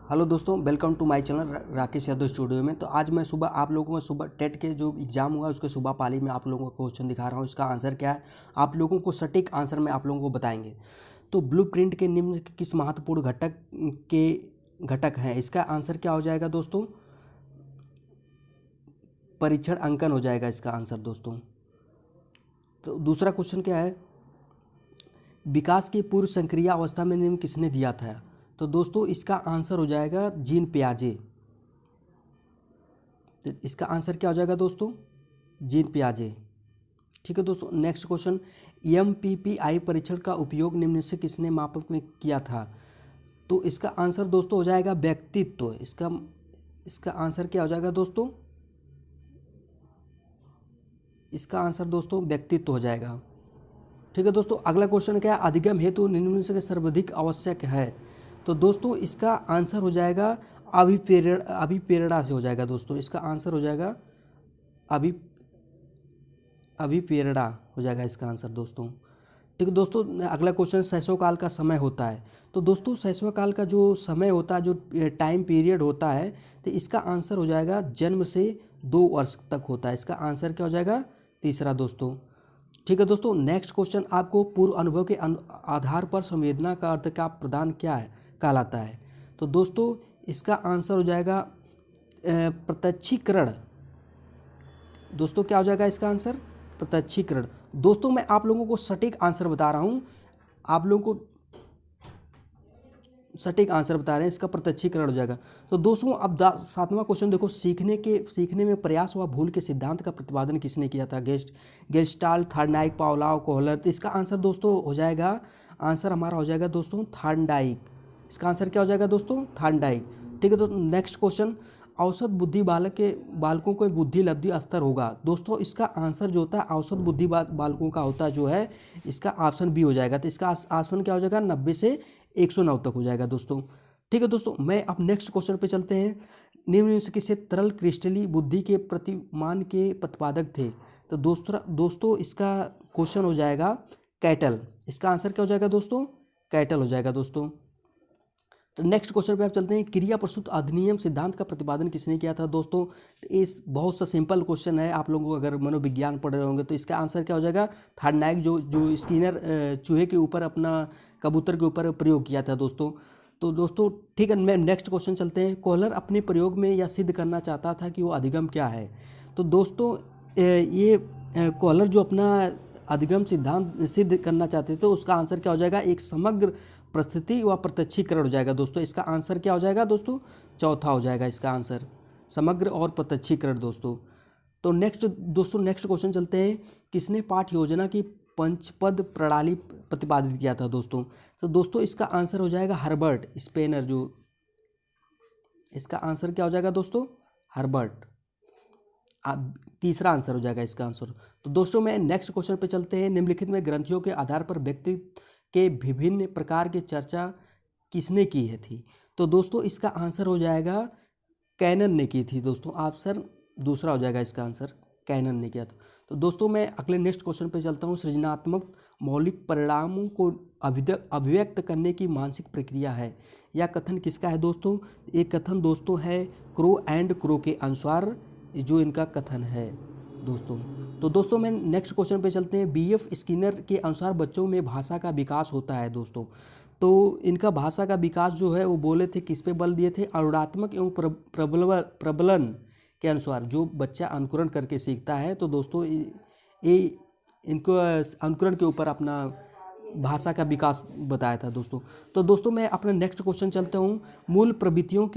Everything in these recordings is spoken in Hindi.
हेलो दोस्तों, welcome to my channel Rakesh Yadav studio में। तो आज मैं सुबह आप लोगों को सुबह टेट के जो एग्ज़ाम हुआ उसके सुबह पाली में आप लोगों को क्वेश्चन दिखा रहा हूँ। इसका आंसर क्या है, आप लोगों को सटीक आंसर में आप लोगों को बताएंगे। तो ब्लूप्रिंट के निम्न किस महत्वपूर्ण घटक हैं, इसका आंसर क्या हो जाएगा दोस्तों? परीक्षण अंकन हो जाएगा इसका आंसर दोस्तों। तो दूसरा क्वेश्चन क्या है, विकास की पूर्व संक्रिय अवस्था में निम्न किसने दिया था? तो दोस्तों इसका आंसर हो जाएगा जीन पियाजे। तो इसका आंसर क्या हो जाएगा दोस्तों? जीन पियाजे। ठीक है दोस्तों, नेक्स्ट क्वेश्चन, MPPI परीक्षण का उपयोग निम्न से किसने मापक में किया था? तो इसका आंसर दोस्तों हो जाएगा व्यक्तित्व। इसका आंसर क्या हो जाएगा दोस्तों? इसका आंसर दोस्तों व्यक्तित्व हो जाएगा। ठीक है दोस्तों, अगला क्वेश्चन क्या है, अधिगम हेतु निम्न से सर्वाधिक आवश्यक है? तो दोस्तों इसका आंसर हो जाएगा अभिप्रेरणा से हो जाएगा दोस्तों। इसका आंसर हो जाएगा अभिप्रेरणा हो जाएगा इसका आंसर दोस्तों। ठीक है दोस्तों, अगला क्वेश्चन, शैशवकाल का समय होता है? तो दोस्तों शैशवकाल का जो समय होता है, जो टाइम पीरियड होता है, तो इसका आंसर हो जाएगा जन्म से 2 वर्ष तक होता है। इसका आंसर क्या हो जाएगा? तीसरा दोस्तों। ठीक है दोस्तों, नेक्स्ट क्वेश्चन, आपको पूर्व अनुभव के आधार पर संवेदना का अर्थ का प्रदान क्या है कहलाता है? तो दोस्तों इसका आंसर हो जाएगा प्रत्यक्षीकरण। दोस्तों क्या हो जाएगा इसका आंसर? प्रत्यक्षीकरण। दोस्तों मैं आप लोगों को सटीक आंसर बता रहा हूँ, आप लोगों को सटीक आंसर बता रहे हैं, इसका प्रत्यक्षीकरण हो जाएगा। तो दोस्तों अब 7वां क्वेश्चन देखो, सीखने में प्रयास व भूल के सिद्धांत का प्रतिपादन किसने किया था? Gestalt, Thorndike, Pavlov, Kohler. तो इसका आंसर दोस्तों हो जाएगा, आंसर हमारा हो जाएगा दोस्तों थॉर्नडाइक। इसका आंसर क्या हो जाएगा दोस्तों? थॉर्नडाइक। ठीक है दोस्तों, नेक्स्ट क्वेश्चन, औसत बुद्धि बालकों को बुद्धि लब्धि स्तर होगा? दोस्तों इसका आंसर जो होता है औसत बुद्धि बालकों का होता है जो है, इसका ऑप्शन बी हो जाएगा। तो इसका ऑप्शन क्या हो जाएगा? 90 से 109 तक हो जाएगा दोस्तों। ठीक है दोस्तों, मैं अब नेक्स्ट क्वेश्चन पे चलते हैं, निम्न से किसे तरल क्रिस्टली बुद्धि के प्रतिमान के प्रतिपादक थे? तो दोस्तों इसका क्वेश्चन हो जाएगा कैटल। इसका आंसर क्या हो जाएगा दोस्तों? कैटल हो जाएगा दोस्तों। तो नेक्स्ट क्वेश्चन पे आप चलते हैं, क्रिया प्रसूत अधिनियम सिद्धांत का प्रतिपादन किसने किया था? दोस्तों इस बहुत सा सिंपल क्वेश्चन है, आप लोगों को अगर मनोविज्ञान पढ़ रहे होंगे तो इसका आंसर क्या हो जाएगा? थॉर्नडाइक, जो स्किनर चूहे के ऊपर अपना कबूतर के ऊपर प्रयोग किया था दोस्तों। तो दोस्तों ठीक है, मैं नेक्स्ट क्वेश्चन चलते हैं, कोहलर अपने प्रयोग में यह सिद्ध करना चाहता था कि वो अधिगम क्या है? तो दोस्तों ये कोहलर जो अपना अधिगम सिद्धांत सिद्ध करना चाहते थे, तो उसका आंसर क्या हो जाएगा? एक समग्र परिस्थिति व प्रत्यक्षीकरण हो जाएगा दोस्तों। इसका आंसर क्या हो जाएगा दोस्तों? चौथा हो जाएगा इसका आंसर, समग्र और प्रत्यक्षीकरण दोस्तों। तो नेक्स्ट क्वेश्चन चलते हैं, किसने पाठ योजना की पंचपद प्रणाली प्रतिपादित किया था दोस्तों? तो दोस्तों इसका आंसर हो जाएगा हर्बर्ट स्पेनर। जो इसका आंसर क्या हो जाएगा दोस्तों? हर्बर्ट। तीसरा आंसर हो जाएगा इसका आंसर। तो दोस्तों मैं नेक्स्ट क्वेश्चन पे चलते हैं, निम्नलिखित में ग्रंथियों के आधार पर व्यक्ति के विभिन्न प्रकार की चर्चा किसने की है थी? तो दोस्तों इसका आंसर हो जाएगा कैनन ने की थी दोस्तों। आंसर दूसरा हो जाएगा इसका आंसर, कैनन ने किया था। तो दोस्तों मैं अगले नेक्स्ट क्वेश्चन पे चलता हूँ, सृजनात्मक मौलिक परिणामों को अभिव्यक्त करने की मानसिक प्रक्रिया है, यह कथन किसका है दोस्तों? ये कथन दोस्तों है क्रो एंड क्रो के अनुसार जो इनका कथन है दोस्तों। तो दोस्तों मैं नेक्स्ट क्वेश्चन पे चलते हैं, BF स्किनर के अनुसार बच्चों में भाषा का विकास होता है दोस्तों। तो इनका भाषा का विकास जो है वो बोले थे किस पे बल दिए थे? अनुणात्मक एवं प्रबलन के अनुसार जो बच्चा अनुकरण करके सीखता है, तो दोस्तों ये इनको अनुकरण के ऊपर अपना भाषा का विकास बताया था दोस्तों। तो दोस्तों मैं अपना नेक्स्ट क्वेश्चन चलता हूँ, मूल प्रवृत्तियों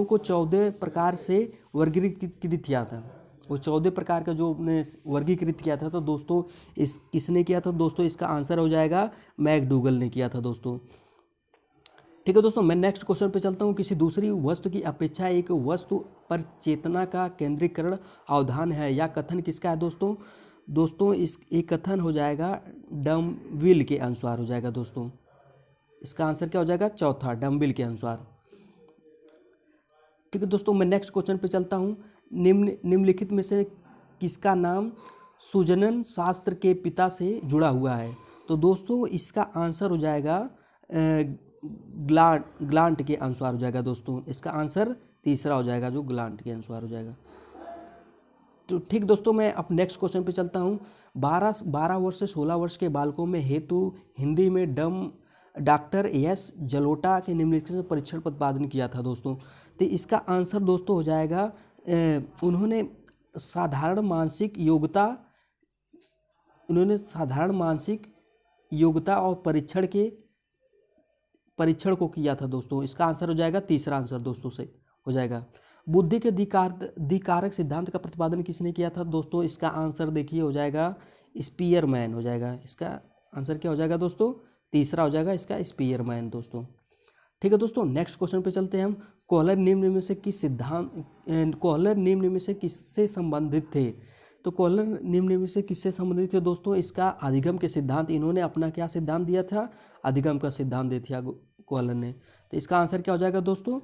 को 14 प्रकार से वर्गीकृत किया था। वो 14 प्रकार का जो ने वर्गीकृत किया था, तो दोस्तों किसने किया था दोस्तों? इसका आंसर हो जाएगा मैकडूगल ने किया था दोस्तों। ठीक है दोस्तों, मैं नेक्स्ट क्वेश्चन पे चलता हूँ, किसी दूसरी वस्तु की अपेक्षा एक वस्तु पर चेतना का केंद्रीकरण अवधान है, या कथन किसका है दोस्तों? दोस्तों एक कथन हो जाएगा डमविल के अनुसार हो जाएगा दोस्तों। इसका आंसर क्या हो जाएगा? चौथा, डमविल के अनुसार। ठीक है दोस्तों, मैं नेक्स्ट क्वेश्चन पे चलता हूँ, निम्नलिखित में से किसका नाम सुजनन शास्त्र के पिता से जुड़ा हुआ है? तो दोस्तों इसका आंसर हो जाएगा ग्लांट के अनुसार हो जाएगा दोस्तों। इसका आंसर तीसरा हो जाएगा, जो ग्लांट के अनुसार हो जाएगा। तो ठीक दोस्तों, मैं अब नेक्स्ट क्वेश्चन पे चलता हूँ। 12 वर्ष से 16 वर्ष के बालकों में हेतु हिंदी में डॉक्टर एस जलोटा के निम्नलिखित से परीक्षण प्रतिपादन किया था दोस्तों। तो इसका आंसर दोस्तों हो जाएगा, उन्होंने साधारण मानसिक योग्यता और परीक्षण को किया था दोस्तों। इसका आंसर हो जाएगा, तीसरा आंसर दोस्तों से हो जाएगा। बुद्धि के द्विकारक सिद्धांत का प्रतिपादन किसने किया था दोस्तों? इसका आंसर देखिए हो जाएगा स्पीयरमैन हो जाएगा। इसका आंसर क्या हो जाएगा दोस्तों? तीसरा हो जाएगा इसका स्पीयरमैन दोस्तों। ठीक है दोस्तों, नेक्स्ट क्वेश्चन पे चलते हैं हम। कोहलर निम्न में से किससे संबंधित थे? तो कोहलर निम्न में से किससे संबंधित थे दोस्तों? इसका अधिगम के सिद्धांत, इन्होंने अपना क्या सिद्धांत दिया था? अधिगम का सिद्धांत दिया था कोहलर ने। तो इसका आंसर क्या हो जाएगा दोस्तों?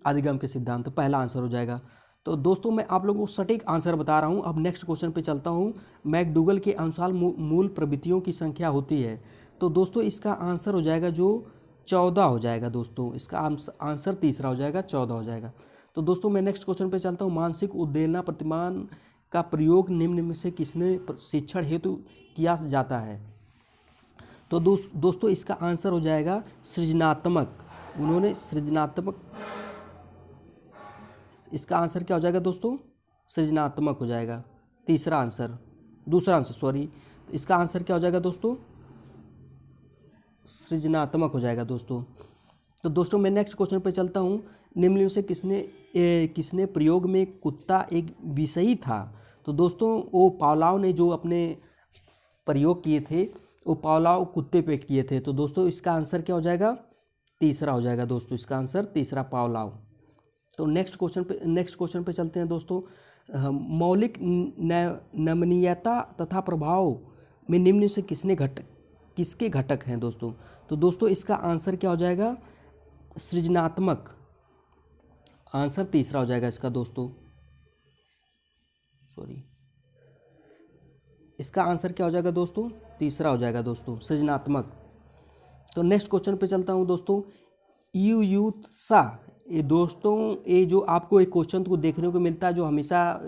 अधिगम के सिद्धांत, तो पहला आंसर हो जाएगा। तो दोस्तों मैं आप लोगों को सटीक आंसर बता रहा हूँ। अब नेक्स्ट क्वेश्चन पे चलता हूँ। मैकडूगल के अनुसार मूल प्रवृत्तियों की संख्या होती है। तो दोस्तों इसका आंसर हो जाएगा जो 14 हो जाएगा दोस्तों। इसका आंसर तीसरा हो जाएगा, 14 हो जाएगा। तो दोस्तों मैं नेक्स्ट क्वेश्चन पे चलता हूँ। मानसिक उद्दीपना प्रतिमान का प्रयोग निम्न में से किसने शिक्षण हेतु किया जाता है? तो दोस्तों इसका आंसर हो जाएगा सृजनात्मक। उन्होंने सृजनात्मक, इसका आंसर क्या हो जाएगा दोस्तों? सृजनात्मक हो जाएगा, तीसरा आंसर, दूसरा आंसर सॉरी। इसका आंसर क्या हो जाएगा दोस्तों? सृजनात्मक हो जाएगा दोस्तों। तो दोस्तों मैं नेक्स्ट क्वेश्चन पे चलता हूँ। निम्न में से किसने प्रयोग में कुत्ता एक विषयी था? तो दोस्तों वो पावलोव ने जो अपने प्रयोग किए थे, वो पावलोव कुत्ते पे किए थे। तो दोस्तों इसका आंसर क्या हो जाएगा? तीसरा हो जाएगा दोस्तों। इसका आंसर तीसरा, पावलोव। तो नेक्स्ट क्वेश्चन पे चलते हैं दोस्तों। मौलिक नमनीयता तथा प्रभाव में निम्न से किसके घटक हैं दोस्तों? तो दोस्तों इसका आंसर क्या हो जाएगा? सृजनात्मक। आंसर तीसरा हो जाएगा इसका दोस्तों, सॉरी। इसका आंसर क्या हो जाएगा दोस्तों? तीसरा हो जाएगा दोस्तों, सृजनात्मक। तो नेक्स्ट क्वेश्चन पे चलता हूँ दोस्तों। युयुत्सा, ये दोस्तों ये जो आपको एक क्वेश्चन को देखने को मिलता है, जो हमेशा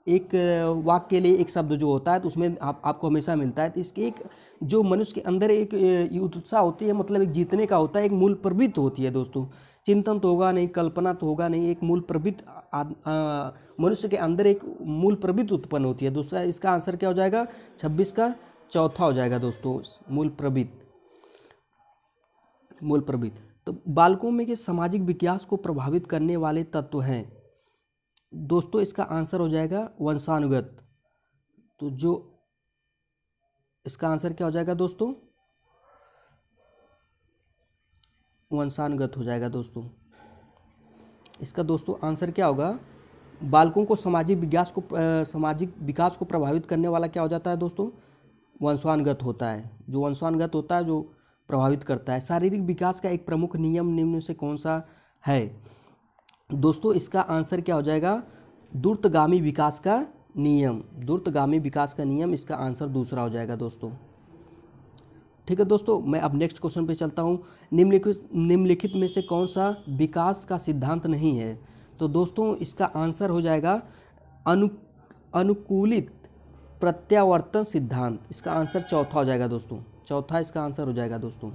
एक वाक्य के लिए एक शब्द जो होता है, तो उसमें आपको हमेशा मिलता है। तो इसके एक जो मनुष्य के अंदर एक युत्सा होती है, मतलब एक जीतने का होता है, एक मूल प्रवृत्ति होती है दोस्तों। चिंतन तो होगा नहीं, कल्पना तो होगा नहीं, एक मूल प्रवृत्ति मनुष्य के अंदर एक मूल प्रवृत्ति उत्पन्न होती है। दूसरा इसका आंसर क्या हो जाएगा? 26 का चौथा हो जाएगा दोस्तों, मूल प्रवृत्ति। तो बालकों में के सामाजिक विकास को प्रभावित करने वाले तत्व हैं दोस्तों। इसका आंसर हो जाएगा वंशानुगत। तो जो इसका आंसर क्या हो जाएगा दोस्तों? वंशानुगत हो जाएगा दोस्तों। इसका दोस्तों आंसर क्या होगा? बालकों को सामाजिक विकास को प्रभावित करने वाला क्या हो जाता है दोस्तों? वंशानुगत होता है। जो वंशानुगत होता है जो प्रभावित करता है। शारीरिक विकास का एक प्रमुख नियम निम्न से कौन सा है दोस्तों? इसका आंसर क्या हो जाएगा? द्रुतगामी विकास का नियम। द्रुतगामी विकास का नियम, इसका आंसर दूसरा हो जाएगा दोस्तों। ठीक है दोस्तों, मैं अब नेक्स्ट क्वेश्चन पे चलता हूँ। निम्नलिखित में से कौन सा विकास का सिद्धांत नहीं है? तो दोस्तों इसका आंसर हो जाएगा अनुकूलित प्रत्यावर्तन सिद्धांत। इसका आंसर चौथा हो जाएगा दोस्तों, चौथा इसका आंसर हो जाएगा दोस्तों।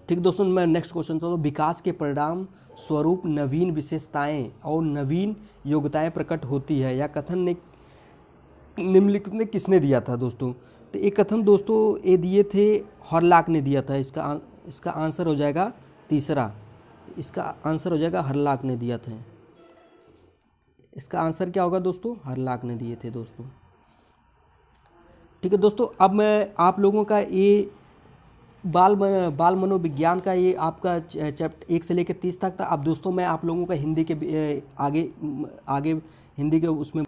ठीक दोस्तों, मैं नेक्स्ट क्वेश्चन चलता हूँ। विकास के परिणाम स्वरूप नवीन विशेषताएं और नवीन योग्यताएं प्रकट होती है, या कथन निम्नलिखित ने किसने दिया था दोस्तों? तो एक कथन दोस्तों ये दिए थे, हॉरलॉक ने दिया था। इसका आंसर हो जाएगा तीसरा। इसका आंसर हो जाएगा हॉरलॉक ने दिया था। इसका आंसर क्या होगा दोस्तों? हॉरलॉक ने दिए थे दोस्तों। ठीक है दोस्तों, अब मैं आप लोगों का ये बाल मनोविज्ञान का ये आपका चैप्टर 1 से लेकर 30 तक था। अब दोस्तों मैं आप लोगों का हिंदी के आगे हिंदी के उसमें,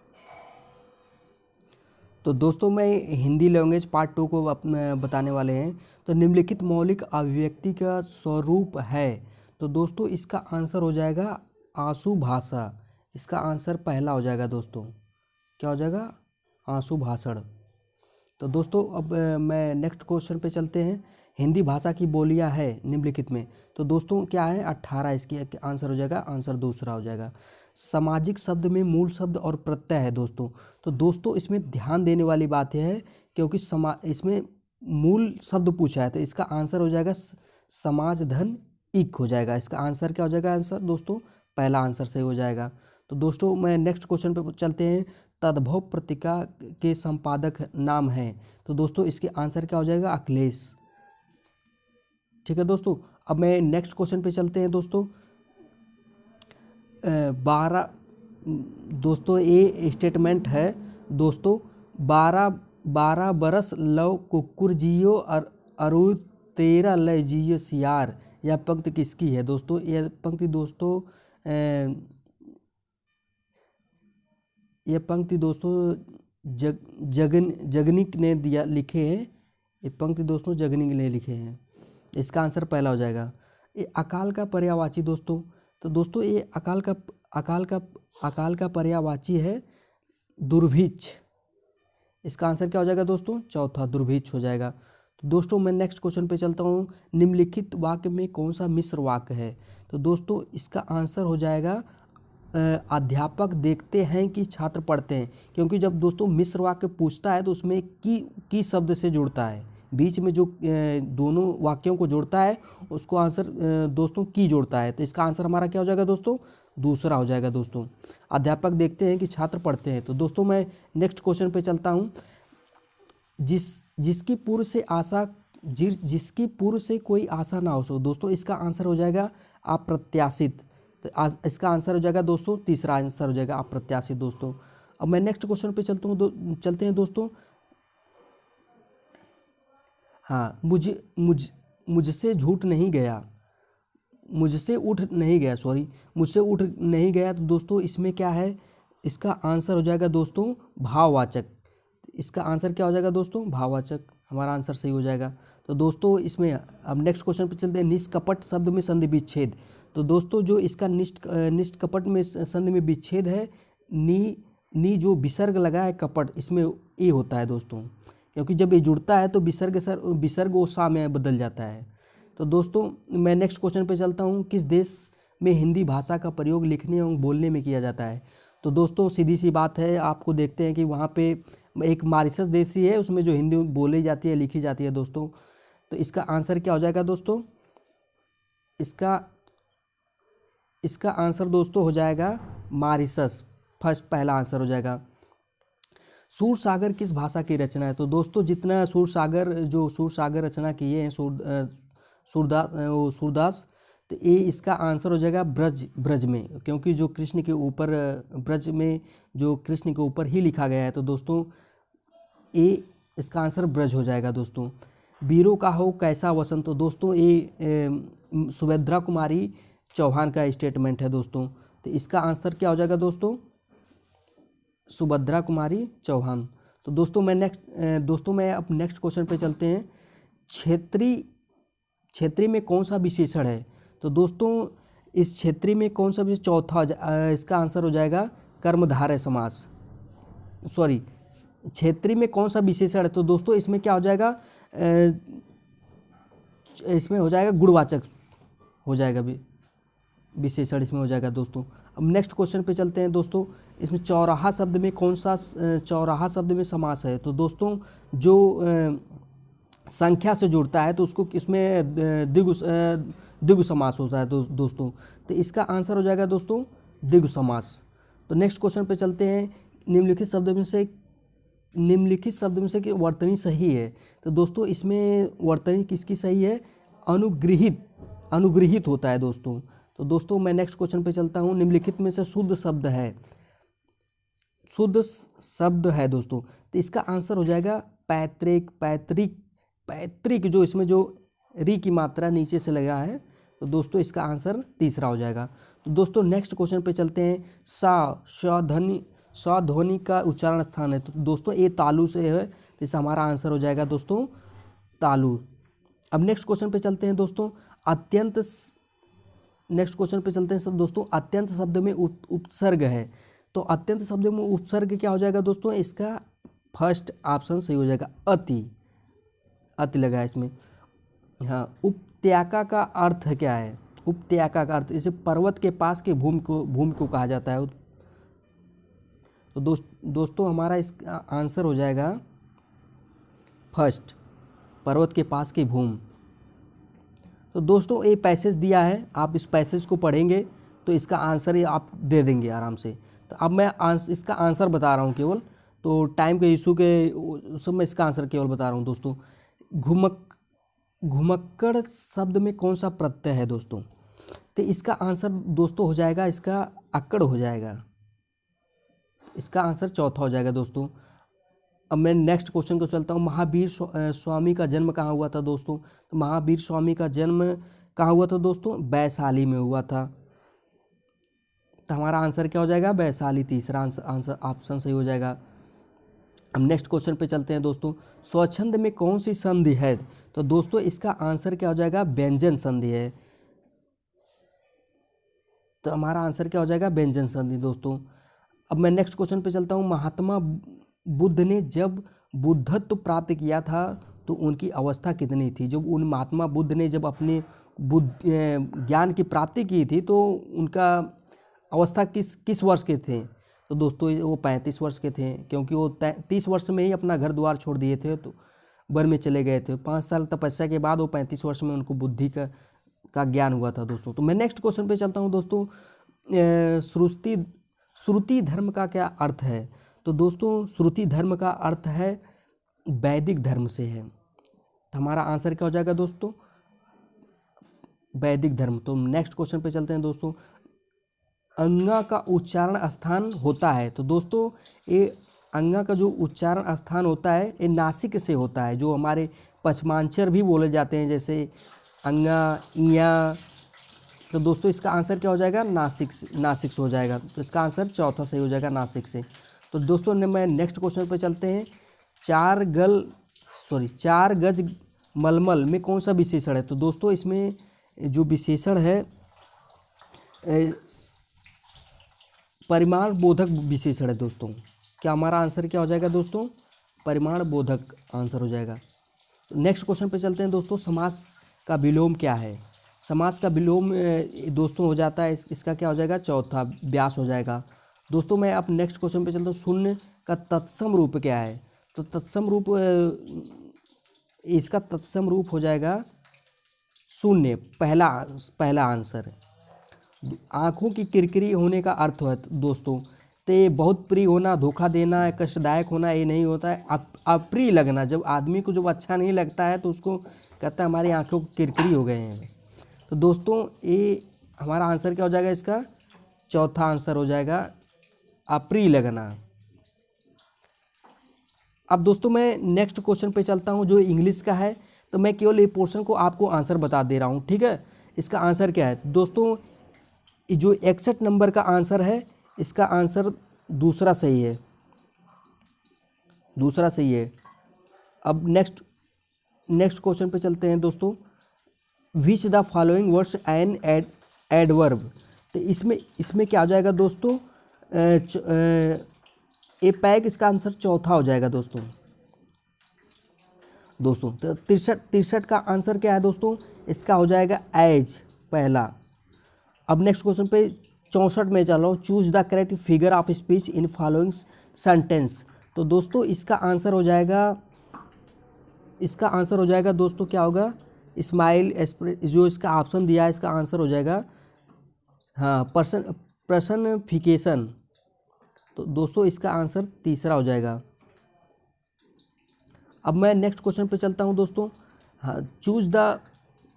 तो दोस्तों मैं हिंदी लैंग्वेज पार्ट 2 को बताने वाले हैं। तो निम्नलिखित मौलिक अभिव्यक्ति का स्वरूप है। तो दोस्तों इसका आंसर हो जाएगा आंसू भाषा। इसका आंसर पहला हो जाएगा दोस्तों, क्या हो जाएगा? आंसू भाषण। तो दोस्तों अब मैं नेक्स्ट क्वेश्चन पे चलते हैं। हिंदी भाषा की बोलियां है निम्नलिखित में, तो दोस्तों क्या है 18, इसकी आंसर हो जाएगा, आंसर दूसरा हो जाएगा। सामाजिक शब्द में मूल शब्द और प्रत्यय है दोस्तों, तो दोस्तों इसमें ध्यान देने वाली बात यह है क्योंकि इसमें मूल शब्द पूछा है, तो इसका आंसर हो जाएगा समाज धन इक हो जाएगा। इसका आंसर क्या हो जाएगा, आंसर दोस्तों पहला आंसर सही हो जाएगा। तो दोस्तों मैं नेक्स्ट क्वेश्चन पे चलते हैं। तद्भव पत्रिका के संपादक नाम है, तो दोस्तों इसके आंसर क्या हो जाएगा, अखिलेश। ठीक है दोस्तों, अब मैं नेक्स्ट क्वेश्चन पे चलते हैं दोस्तों। 12 दोस्तों ये स्टेटमेंट है दोस्तों, 12 बरस लव कुकुर जियो अरु 13 लय जियो सियार। यह पंक्ति किसकी है दोस्तों, यह पंक्ति दोस्तों जगनिक ने लिखे हैं। ये पंक्ति दोस्तों जगनिक ने लिखे हैं। इसका आंसर पहला हो जाएगा। ये अकाल का पर्यायवाची दोस्तों, तो दोस्तों ये अकाल का पर्यायवाची है दुर्भिक्ष। इसका आंसर क्या हो जाएगा दोस्तों, चौथा दुर्भिक्ष हो जाएगा। तो दोस्तों मैं नेक्स्ट क्वेश्चन पे चलता हूँ। निम्नलिखित वाक्य में कौन सा मिश्र वाक्य है, तो दोस्तों इसका आंसर हो जाएगा अध्यापक देखते हैं कि छात्र पढ़ते हैं, क्योंकि जब दोस्तों मिश्र वाक्य पूछता है तो उसमें की शब्द से जुड़ता है, बीच में जो दोनों वाक्यों को जोड़ता है उसको आंसर दोस्तों की जोड़ता है। तो इसका आंसर हमारा क्या हो जाएगा दोस्तों, दूसरा हो जाएगा दोस्तों। अध्यापक देखते हैं कि छात्र पढ़ते हैं। तो दोस्तों मैं नेक्स्ट क्वेश्चन पे चलता हूँ। जिसकी पूर्व से कोई आशा ना हो सो, दोस्तों इसका आंसर हो जाएगा अप्रत्याशित। तो इसका आंसर हो जाएगा दोस्तों, तीसरा आंसर हो जाएगा अप्रत्याशित दोस्तों। अब मैं नेक्स्ट क्वेश्चन पे चलते हैं दोस्तों। हाँ, मुझसे झूठ नहीं गया, मुझसे उठ नहीं गया, तो दोस्तों इसमें क्या है, इसका आंसर हो जाएगा दोस्तों भाववाचक। इसका आंसर क्या हो जाएगा दोस्तों, भाववाचक, हमारा आंसर सही हो जाएगा। तो दोस्तों इसमें अब नेक्स्ट क्वेश्चन पे चलते हैं। निष्कपट शब्द में संधि विच्छेद, तो दोस्तों जो इसका निष्कपट में संधि में विच्छेद है, नी जो विसर्ग लगा है कपट, इसमें ए होता है दोस्तों, क्योंकि जब ये जुड़ता है तो विसर्ग वो सा में बदल जाता है। तो दोस्तों मैं नेक्स्ट क्वेश्चन पे चलता हूँ। किस देश में हिंदी भाषा का प्रयोग लिखने एवं बोलने में किया जाता है, तो दोस्तों सीधी सी बात है, आपको देखते हैं कि वहाँ पे एक मॉरिशस देश ही है, उसमें जो हिंदी बोली जाती है लिखी जाती है दोस्तों। तो इसका आंसर क्या हो जाएगा दोस्तों, इसका आंसर दोस्तों हो जाएगा मॉरिशस, पहला आंसर हो जाएगा। सूरसागर किस भाषा की रचना है, तो दोस्तों जितना सूरसागर रचना किए हैं सूरदास, तो ये इसका आंसर हो जाएगा ब्रज में, क्योंकि जो कृष्ण के ऊपर ब्रज में जो कृष्ण के ऊपर ही लिखा गया है। तो दोस्तों ये इसका आंसर ब्रज हो जाएगा दोस्तों। वीरों का हो कैसा वसंत, तो दोस्तों ये सुभद्रा कुमारी चौहान का स्टेटमेंट है दोस्तों। तो इसका आंसर क्या हो जाएगा दोस्तों, सुभद्रा कुमारी चौहान। तो दोस्तों मैं अब नेक्स्ट क्वेश्चन पे चलते हैं। क्षेत्रीय में कौन सा विशेषण है, तो दोस्तों इस क्षेत्रीय में कौन सा विशेषण, चौथा इसका आंसर हो जाएगा कर्मधारय समास। सॉरी, क्षेत्रीय में कौन सा विशेषण है, तो दोस्तों इसमें क्या हो जाएगा, इसमें हो जाएगा गुणवाचक हो जाएगा, विशेषण इसमें हो जाएगा दोस्तों। अब नेक्स्ट क्वेश्चन पे चलते हैं दोस्तों। इसमें चौराहा शब्द में कौन सा चौराहा शब्द में समास है, तो दोस्तों जो संख्या से जुड़ता है तो उसको इसमें द्विगु समास होता है दोस्तों। तो इसका आंसर हो जाएगा दोस्तों द्विगु समास। तो नेक्स्ट क्वेश्चन पे चलते हैं। निम्नलिखित शब्द में से कि वर्तनी सही है, तो दोस्तों इसमें वर्तनी किसकी सही है, अनुग्रहित होता है दोस्तों। तो दोस्तों मैं नेक्स्ट क्वेश्चन पे चलता हूँ। निम्नलिखित में से शुद्ध शब्द है दोस्तों, तो इसका आंसर हो जाएगा पैतृक, जो इसमें जो री की मात्रा नीचे से लगा है, तो दोस्तों इसका आंसर तीसरा हो जाएगा। तो दोस्तों नेक्स्ट क्वेश्चन पे चलते हैं। ध्वनि का उच्चारण स्थान है, तो दोस्तों ये तालु से है, तो इसका हमारा आंसर हो जाएगा दोस्तों तालु। अब नेक्स्ट क्वेश्चन पे चलते हैं दोस्तों। दोस्तों अत्यंत शब्द में उपसर्ग है, तो अत्यंत शब्द में उपसर्ग क्या हो जाएगा दोस्तों, इसका फर्स्ट ऑप्शन सही हो जाएगा, अति, अति लगा है इसमें। हाँ, उपत्याका का अर्थ क्या है? उपत्याका का अर्थ इसे पर्वत के पास की भूमि को कहा जाता है। तो दोस्तों हमारा इसका आंसर हो जाएगा फर्स्ट, पर्वत के पास की भूमि। तो दोस्तों ये पैसेज दिया है, आप इस पैसेज को पढ़ेंगे तो इसका आंसर ही आप दे देंगे आराम से। तो अब मैं इसका आंसर बता रहा हूँ केवल, तो टाइम के इशू के सब मैं इसका आंसर केवल बता रहा हूँ दोस्तों। घुमक्कड़ शब्द में कौन सा प्रत्यय है दोस्तों? तो इसका आंसर दोस्तों हो जाएगा, इसका अक्कड़ हो जाएगा, इसका आंसर चौथा हो जाएगा दोस्तों। अब मैं नेक्स्ट क्वेश्चन को चलता हूँ। महावीर स्वामी का जन्म कहाँ हुआ था दोस्तों? तो महावीर स्वामी का जन्म कहाँ हुआ था दोस्तों? वैशाली में हुआ था। तो हमारा आंसर क्या हो जाएगा? वैशाली, तीसरा आंसर ऑप्शन सही हो जाएगा। अब नेक्स्ट क्वेश्चन पे चलते हैं दोस्तों। स्वच्छंद में कौन सी संधि है? तो दोस्तों इसका आंसर क्या हो जाएगा? व्यंजन संधि है। तो हमारा आंसर क्या हो जाएगा? व्यंजन संधि दोस्तों। अब मैं नेक्स्ट क्वेश्चन पे चलता हूँ। महात्मा बुद्ध ने जब बुद्धत्व प्राप्त किया था तो उनकी अवस्था कितनी थी? जब उन महात्मा बुद्ध ने जब अपने ज्ञान की प्राप्ति की थी तो उनका अवस्था किस वर्ष के थे? तो दोस्तों वो 35 वर्ष के थे, क्योंकि वो 30 वर्ष में ही अपना घर द्वार छोड़ दिए थे, तो वन में चले गए थे। 5 साल तपस्या के बाद वो 35 वर्ष में उनको बुद्धि का ज्ञान हुआ था दोस्तों। तो मैं नेक्स्ट क्वेश्चन पे चलता हूँ दोस्तों। श्रुति धर्म का क्या अर्थ है? तो दोस्तों श्रुति धर्म का अर्थ है वैदिक धर्म से है। तो हमारा आंसर क्या हो जाएगा दोस्तों? वैदिक धर्म। तो नेक्स्ट क्वेश्चन पे चलते हैं दोस्तों। अंगा का उच्चारण स्थान होता है? तो दोस्तों ये अंगा का जो उच्चारण स्थान होता है ये नासिक से होता है। जो हमारे पचमांचर भी बोले जाते हैं, जैसे अंगा, इया। तो दोस्तों इसका आंसर क्या हो जाएगा? नासिक से हो जाएगा। तो इसका आंसर चौथा सही हो जाएगा, नासिक से। तो दोस्तों मैं नेक्स्ट क्वेश्चन पे चलते हैं। चार गज मलमल में कौन सा विशेषण है? तो दोस्तों इसमें जो विशेषण है परिमाण बोधक विशेषण है दोस्तों। क्या हमारा आंसर क्या हो जाएगा दोस्तों? परिमाण बोधक आंसर हो जाएगा। नेक्स्ट क्वेश्चन पे चलते हैं दोस्तों। समास का विलोम क्या है? समास का विलोम दोस्तों हो जाता है, इसका क्या हो जाएगा? चौथा, व्यास हो जाएगा दोस्तों। मैं अब नेक्स्ट क्वेश्चन पे चलता हूँ। शून्य का तत्सम रूप क्या है? तो तत्सम रूप, इसका तत्सम रूप हो जाएगा शून्य, पहला आंसर। आँखों की किरकिरी होने का अर्थ है दोस्तों, तो ये बहुत प्रिय होना, धोखा देना, कष्टदायक होना ये नहीं होता है। अप्रिय लगना, जब आदमी को जब अच्छा नहीं लगता है तो उसको कहता है हमारी आँखों की किरकिरी हो गए हैं। तो दोस्तों ये हमारा आंसर क्या हो जाएगा? इसका चौथा आंसर हो जाएगा, अप्रिय लगना। अब दोस्तों मैं नेक्स्ट क्वेश्चन पे चलता हूँ जो इंग्लिश का है। तो मैं केवल ये पोर्शन को आपको आंसर बता दे रहा हूँ, ठीक है। इसका आंसर क्या है दोस्तों? जो 61 नंबर का आंसर है, इसका आंसर दूसरा सही है, दूसरा सही है। अब नेक्स्ट क्वेश्चन पे चलते हैं दोस्तों। Which the following words an adverb? तो इसमें क्या हो जाएगा दोस्तों? ए पैक, इसका आंसर चौथा हो जाएगा दोस्तों। तो 63 का आंसर क्या है दोस्तों? इसका हो जाएगा एज, पहला। अब नेक्स्ट क्वेश्चन पे 64 में चल रहा हूँ। Choose the correct figure of speech in following sentence. तो दोस्तों इसका आंसर हो जाएगा दोस्तों, क्या होगा? स्माइल, जो इसका ऑप्शन दिया है इसका आंसर हो जाएगा हाँ पर्सनिफिकेशन। तो दोस्तों इसका आंसर तीसरा हो जाएगा। अब मैं नेक्स्ट क्वेश्चन पे चलता हूँ दोस्तों। हाँ, choose the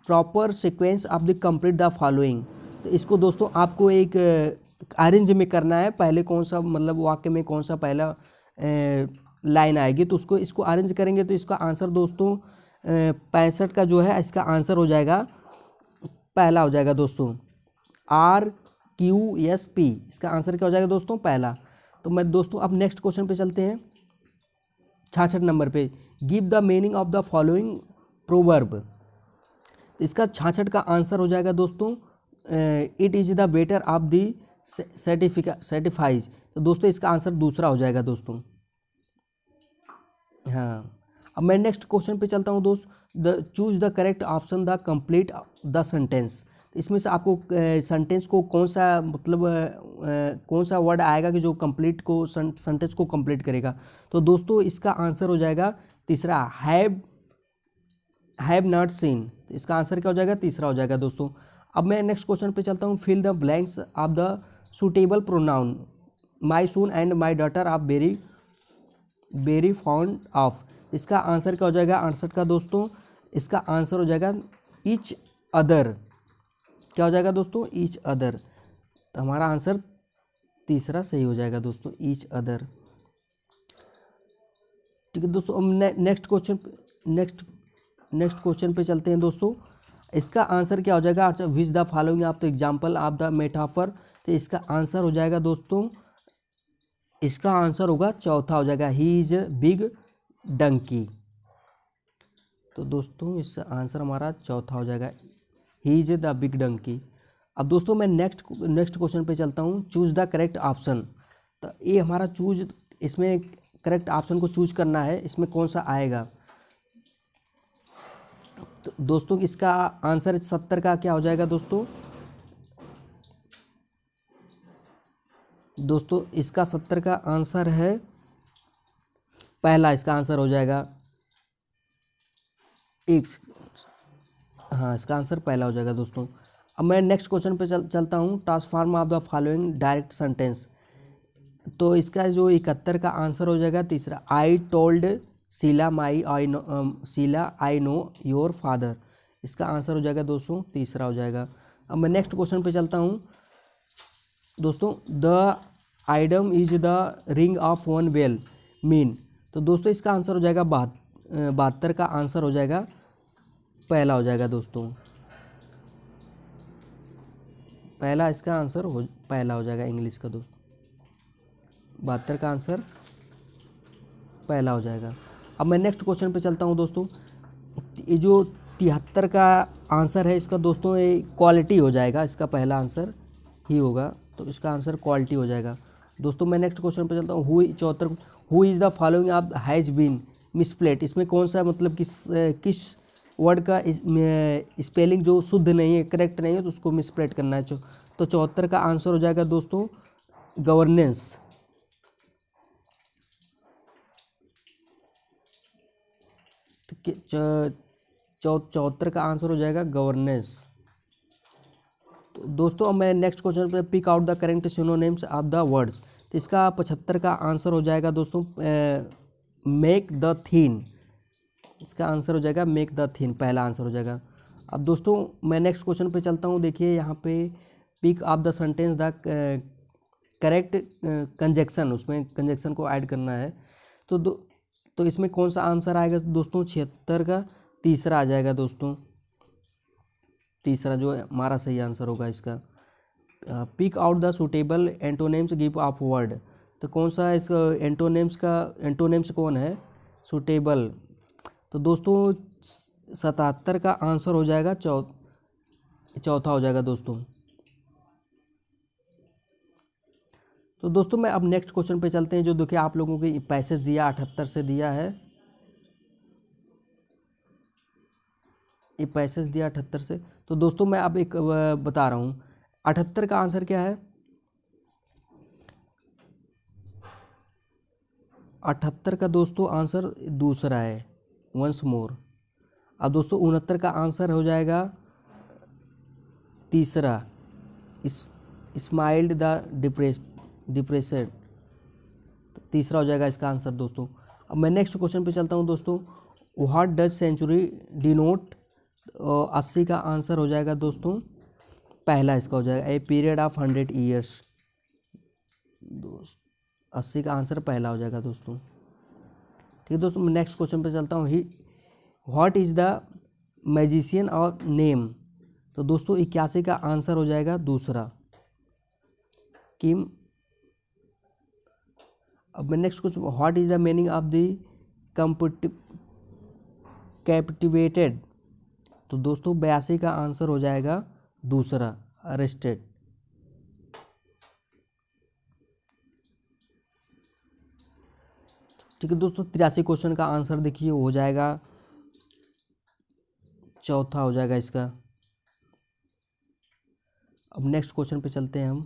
proper sequence of the complete the following. तो इसको दोस्तों आपको एक अरेंज में करना है। पहले कौन सा, मतलब वाक्य में कौन सा पहला लाइन आएगी, तो इसको अरेंज करेंगे। तो इसका आंसर दोस्तों 65 का जो है इसका आंसर हो जाएगा, पहला हो जाएगा दोस्तों, RQSP। इसका आंसर क्या हो जाएगा दोस्तों? पहला। तो मैं दोस्तों अब नेक्स्ट क्वेश्चन पे चलते हैं। 66 नंबर पे, give the meaning of the following proverb. तो इसका 66 का आंसर हो जाएगा दोस्तों, it is the better of the certifies. तो दोस्तों इसका आंसर दूसरा हो जाएगा दोस्तों। हाँ, अब मैं नेक्स्ट क्वेश्चन पे चलता हूँ दोस्त। The choose the correct option the complete the sentence. इसमें से आपको सेंटेंस को कौन सा मतलब कौन सा वर्ड आएगा कि जो कंप्लीट को सेंटेंस को कंप्लीट करेगा। तो दोस्तों इसका आंसर हो जाएगा तीसरा, हैव नॉट सीन। इसका आंसर क्या हो जाएगा, तीसरा हो जाएगा दोस्तों। अब मैं नेक्स्ट क्वेश्चन पे चलता हूँ। Fill the blanks of the suitable pronoun. My son and my daughter are very very fond of. इसका आंसर क्या हो जाएगा 68 का दोस्तों। इसका आंसर हो जाएगा ईच अदर। क्या हो जाएगा दोस्तों, ईच अदर। तो हमारा आंसर तीसरा सही हो जाएगा दोस्तों, ईच अदर। ठीक है दोस्तों, अब नेक्स्ट क्वेश्चन पे चलते हैं दोस्तों। इसका आंसर क्या हो जाएगा, which the following of the example of the metaphor. तो इसका आंसर हो जाएगा दोस्तों, इसका आंसर होगा चौथा हो जाएगा, ही इज बिग डंकी। तो दोस्तों इसका आंसर हमारा चौथा हो जाएगा, he is the big donkey. अब दोस्तों मैं नेक्स्ट क्वेश्चन पे चलता हूँ। Choose the correct option. तो ये हमारा चूज, इसमें करेक्ट ऑप्शन को चूज करना है, इसमें कौन सा आएगा। तो दोस्तों इसका आंसर 70 का क्या हो जाएगा दोस्तों। दोस्तों इसका 70 का आंसर है पहला। इसका आंसर हो जाएगा एक, हाँ इसका आंसर पहला हो जाएगा दोस्तों। अब मैं नेक्स्ट क्वेश्चन पे चलता हूँ। Transform of the following direct sentence. तो इसका जो 71 का आंसर हो जाएगा तीसरा, I told Sheela I know your father. इसका आंसर हो जाएगा दोस्तों तीसरा हो जाएगा। अब मैं नेक्स्ट क्वेश्चन पे चलता हूँ दोस्तों। The idem is the ring of one well mean. तो दोस्तों इसका आंसर हो जाएगा 72 का आंसर हो जाएगा पहला हो जाएगा दोस्तों। पहला इसका आंसर पहला हो जाएगा इंग्लिश का दोस्तों। 72 का आंसर पहला हो जाएगा। अब मैं नेक्स्ट क्वेश्चन पे चलता हूँ दोस्तों। ये जो 73 का आंसर है इसका दोस्तों, ये क्वालिटी हो जाएगा। इसका पहला आंसर ही होगा, तो इसका आंसर क्वालिटी हो जाएगा दोस्तों। मैं नेक्स्ट क्वेश्चन पे चलता हूँ। 74, who is the following of has been misplaced. इसमें कौन सा मतलब किस वर्ड का स्पेलिंग जो शुद्ध नहीं है, करेक्ट नहीं है, तो उसको मिसप्लेड करना है। तो 74 का आंसर हो जाएगा दोस्तों गवर्नेंस। ठीक है, 74 का आंसर हो जाएगा गवर्नेंस। तो दोस्तों अब मैं नेक्स्ट क्वेश्चन पे, pick out the correct synonyms of the words. तो इसका 75 का आंसर हो जाएगा दोस्तों मेक द थीन। इसका आंसर हो जाएगा मेक द थीन, पहला आंसर हो जाएगा। अब दोस्तों मैं नेक्स्ट क्वेश्चन पे चलता हूँ। देखिए यहाँ पे pick of the sentence the correct conjunction, उसमें कंजक्शन को ऐड करना है। तो इसमें कौन सा आंसर आएगा दोस्तों, 76 का तीसरा आ जाएगा दोस्तों। तीसरा जो हमारा सही आंसर होगा इसका। Pick out the suitable antonyms give of word. तो कौन सा है इसका एंटोनिम्स कौन है, सुटेबल। तो दोस्तों 77 का आंसर हो जाएगा चौथा हो जाएगा दोस्तों। तो दोस्तों मैं अब नेक्स्ट क्वेश्चन पे चलते हैं। जो देखिए आप लोगों के पैसेज दिया 78 से दिया है, ये पैसेज दिया 78 से। तो दोस्तों मैं अब एक बता रहा हूँ 78 का आंसर क्या है। 78 का दोस्तों आंसर दूसरा है, वंस मोर। अब दोस्तों 69 का आंसर हो जाएगा तीसरा, स्माइल्ड द डिप्रेशन। तीसरा हो जाएगा इसका आंसर दोस्तों। अब मैं नेक्स्ट क्वेश्चन पे चलता हूँ दोस्तों। What does century denote. 80 का आंसर हो जाएगा दोस्तों पहला, इसका हो जाएगा ए पीरियड ऑफ 100 ईयर्स। 80 का आंसर पहला हो जाएगा दोस्तों। ठीक है दोस्तों, मैं नेक्स्ट क्वेश्चन पे चलता हूँ। What is the magician of name. तो दोस्तों 81 का आंसर हो जाएगा दूसरा, किम। अब मैं next question, what is the meaning of the captivated. तो दोस्तों 82 का आंसर हो जाएगा दूसरा, अरेस्टेड। ठीक है दोस्तों, 83 क्वेश्चन का आंसर देखिए हो जाएगा, चौथा हो जाएगा इसका। अब नेक्स्ट क्वेश्चन पे चलते हैं हम।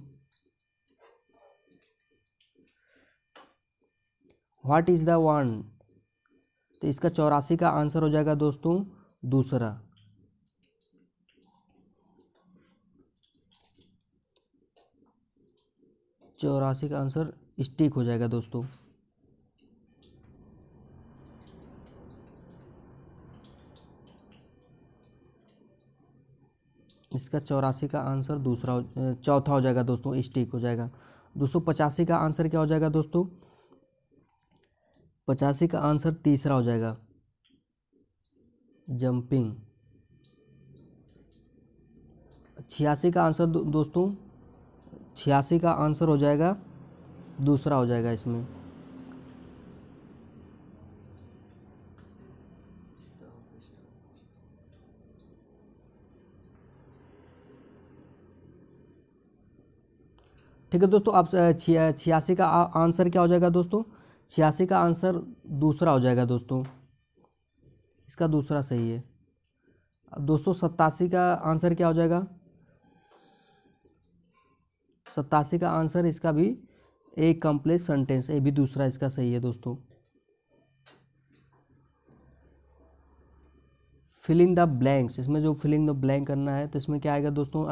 व्हाट इज द वन, तो इसका 84 का आंसर हो जाएगा दोस्तों दूसरा। चौरासी का आंसर स्टिक हो जाएगा दोस्तों। इसका 84 का आंसर दूसरा चौथा हो जाएगा दोस्तों, स्टिक हो जाएगा। 285 का आंसर क्या हो जाएगा दोस्तों, 85 का आंसर तीसरा हो जाएगा, जंपिंग। 86 का आंसर दोस्तों, 86 का आंसर हो जाएगा दूसरा हो जाएगा इसमें। ठीक है दोस्तों, अब 86 का आंसर क्या हो जाएगा दोस्तों, 86 का आंसर दूसरा हो जाएगा दोस्तों, इसका दूसरा सही है। अब 287 का आंसर क्या हो जाएगा, 87 का आंसर इसका भी एक कम्प्लेक्स सेंटेंस, ये भी दूसरा इसका सही है दोस्तों। फिल इन द ब्लैंक्स, इसमें जो फिल इन द ब्लैंक करना है तो इसमें क्या आएगा दोस्तों,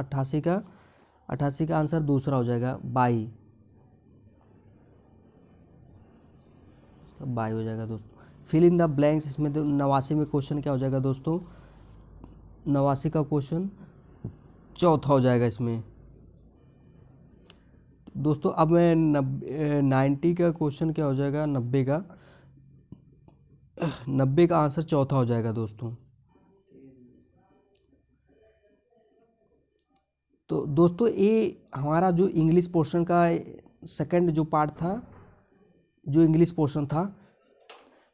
88 का आंसर दूसरा हो जाएगा, बाई। इसका बाई हो जाएगा दोस्तों। फिल इन द ब्लैंक्स, इसमें 89 में क्वेश्चन क्या हो जाएगा दोस्तों, 89 का क्वेश्चन चौथा हो जाएगा इसमें दोस्तों। अब मैं 90 का क्वेश्चन क्या हो जाएगा, 90 का आंसर चौथा हो जाएगा दोस्तों। तो दोस्तों ये हमारा जो इंग्लिश पोर्शन का सेकंड जो पार्ट था, जो इंग्लिश पोर्शन था,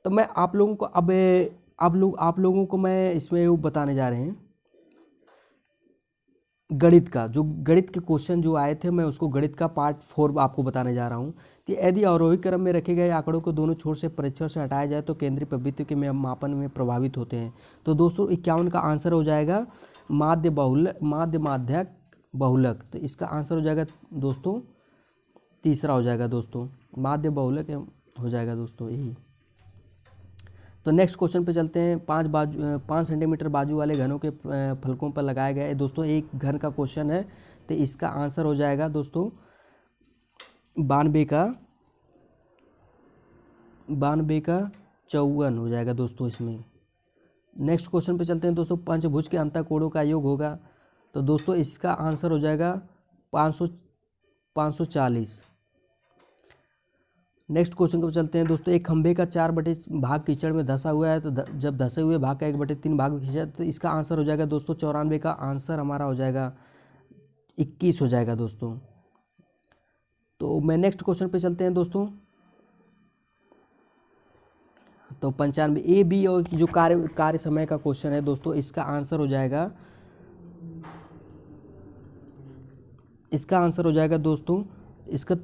तो मैं आप लोगों को अब आप लोगों को मैं इसमें वो बताने जा रहे हैं गणित का, जो गणित के क्वेश्चन जो आए थे, मैं उसको गणित का पार्ट 4 आपको बताने जा रहा हूँ कि यदि आरोही क्रम में रखे गए आंकड़ों को दोनों छोर से परीक्षण से हटाया जाए तो केंद्रीय प्रवृत्ति के मापन में प्रभावित होते हैं। तो दोस्तों 51 का आंसर हो जाएगा माध्य माध्यक बहुलक। तो इसका आंसर हो जाएगा दोस्तों तीसरा हो जाएगा दोस्तों, माध्य बहुलक हो जाएगा दोस्तों यही। तो नेक्स्ट क्वेश्चन पे चलते हैं। 5 सेंटीमीटर बाजू वाले घनों के फलकों पर लगाया गया है दोस्तों, एक घन का क्वेश्चन है। तो इसका आंसर हो जाएगा दोस्तों 92 का 54 हो जाएगा दोस्तों इसमें। नेक्स्ट क्वेश्चन पे चलते हैं दोस्तों। पंचभुज के अंतःकोणों का योग होगा, तो दोस्तों इसका आंसर हो जाएगा 540। नेक्स्ट क्वेश्चन को चलते हैं दोस्तों। एक खंभे का 4/भाग कीचड़ में धंसा हुआ है, तो जब धंसे हुए भाग का 1/3 भाग में खींचा, तो इसका आंसर हो जाएगा दोस्तों 94 का आंसर हमारा हो जाएगा 21 हो जाएगा दोस्तों। तो मैं नेक्स्ट क्वेश्चन पे चलते हैं दोस्तों। तो 95 ए बी और जो कार्य समय का क्वेश्चन है दोस्तों, इसका आंसर हो जाएगा दोस्तों, इसका